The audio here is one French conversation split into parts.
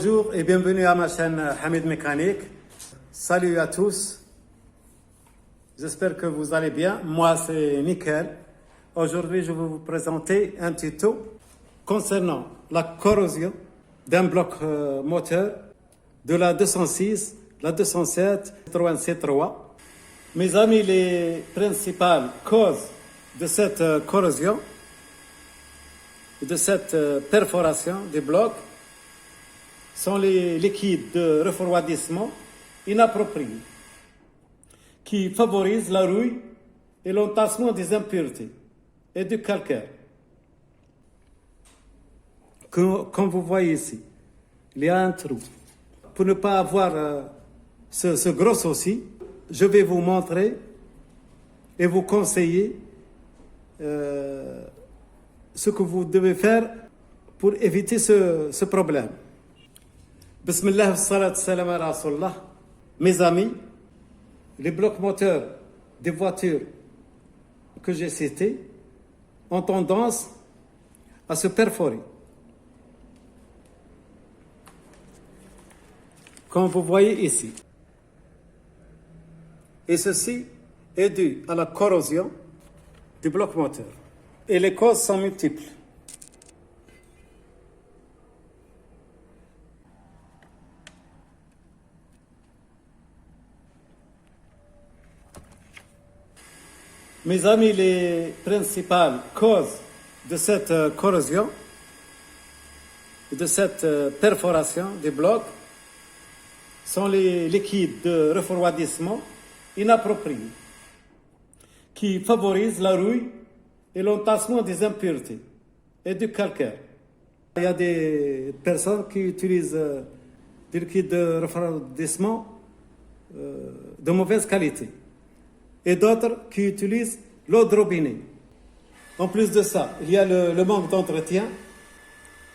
Bonjour et bienvenue à ma chaîne Hamid Mécanique. Salut à tous. J'espère que vous allez bien. Moi, c'est nickel. Aujourd'hui, je vais vous présenter un tuto concernant la corrosion d'un bloc moteur de la 206, la 207, Citroën C3. Mes amis, les principales causes de cette corrosion, de cette perforation des blocs, sont les liquides de refroidissement inappropriés qui favorisent la rouille et l'entassement des impuretés et du calcaire. Comme vous voyez ici, il y a un trou. Pour ne pas avoir ce gros souci, je vais vous montrer et vous conseiller ce que vous devez faire pour éviter ce problème. Bismillah wa salatu salam ala Rasulullah. Mes amis, les blocs moteurs des voitures que j'ai cités ont tendance à se perforer. Comme vous voyez ici. Et ceci est dû à la corrosion du bloc moteur. Et les causes sont multiples. Mes amis, les principales causes de cette corrosion, de cette perforation des blocs, sont les liquides de refroidissement inappropriés qui favorisent la rouille et l'entassement des impuretés et du calcaire. Il y a des personnes qui utilisent des liquides de refroidissement de mauvaise qualité et d'autres qui utilisent l'eau de robinet. En plus de ça, il y a le manque d'entretien,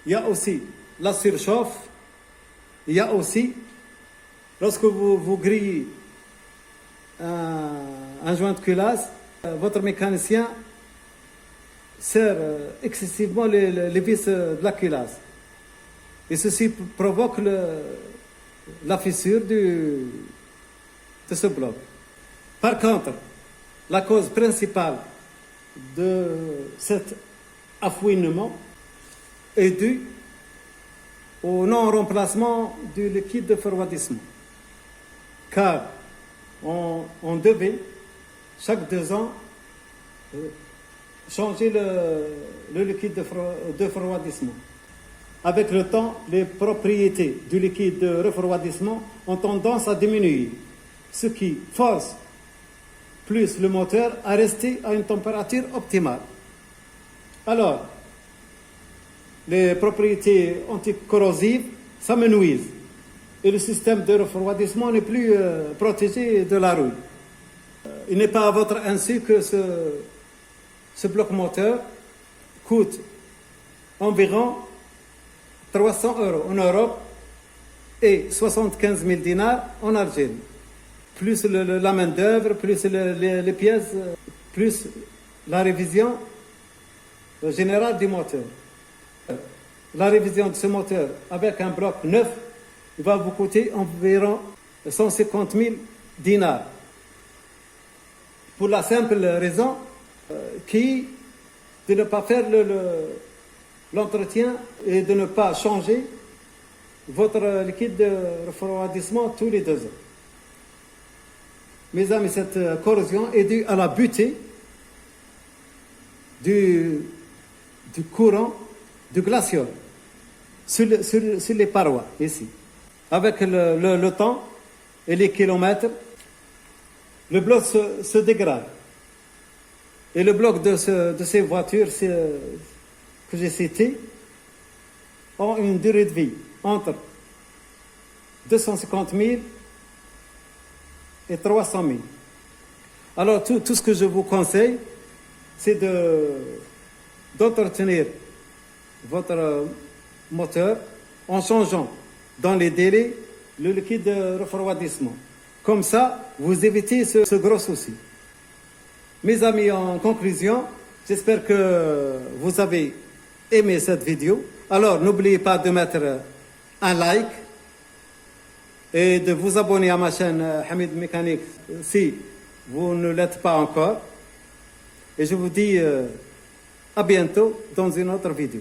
il y a aussi la surchauffe, il y a aussi, lorsque vous grillez un joint de culasse, votre mécanicien serre excessivement les vis de la culasse. Et ceci provoque la fissure de ce bloc. Par contre, la cause principale de cet affouinement est due au non-remplacement du liquide de refroidissement. Car on devait, chaque 2 ans, changer le liquide de refroidissement. Avec le temps, les propriétés du liquide de refroidissement ont tendance à diminuer, ce qui force plus le moteur à rester à une température optimale. Alors, les propriétés anticorrosives s'amenuisent et le système de refroidissement n'est plus protégé de la rouille. Il n'est pas à votre insu que ce bloc moteur coûte environ 300 € en Europe et 75 000 dinars en Algérie. Plus la main-d'œuvre, plus les pièces, plus la révision générale du moteur. La révision de ce moteur avec un bloc neuf va vous coûter environ 150 000 dinars. Pour la simple raison de ne pas faire l'entretien et de ne pas changer votre liquide de refroidissement tous les 2 ans. Mes amis, cette corrosion est due à la butée du courant du glaciol sur les parois, ici. Avec le temps et les kilomètres, le bloc se dégrade. Et le bloc de ces voitures que j'ai citées ont une durée de vie entre 250 000 et 300 000. Alors tout ce que je vous conseille, c'est d'entretenir votre moteur en changeant dans les délais le liquide de refroidissement. Comme ça, vous évitez ce gros souci. Mes amis, en conclusion, j'espère que vous avez aimé cette vidéo. Alors, n'oubliez pas de mettre un like et de vous abonner à ma chaîne Hamid Mécanique si vous ne l'êtes pas encore. Et je vous dis à bientôt dans une autre vidéo.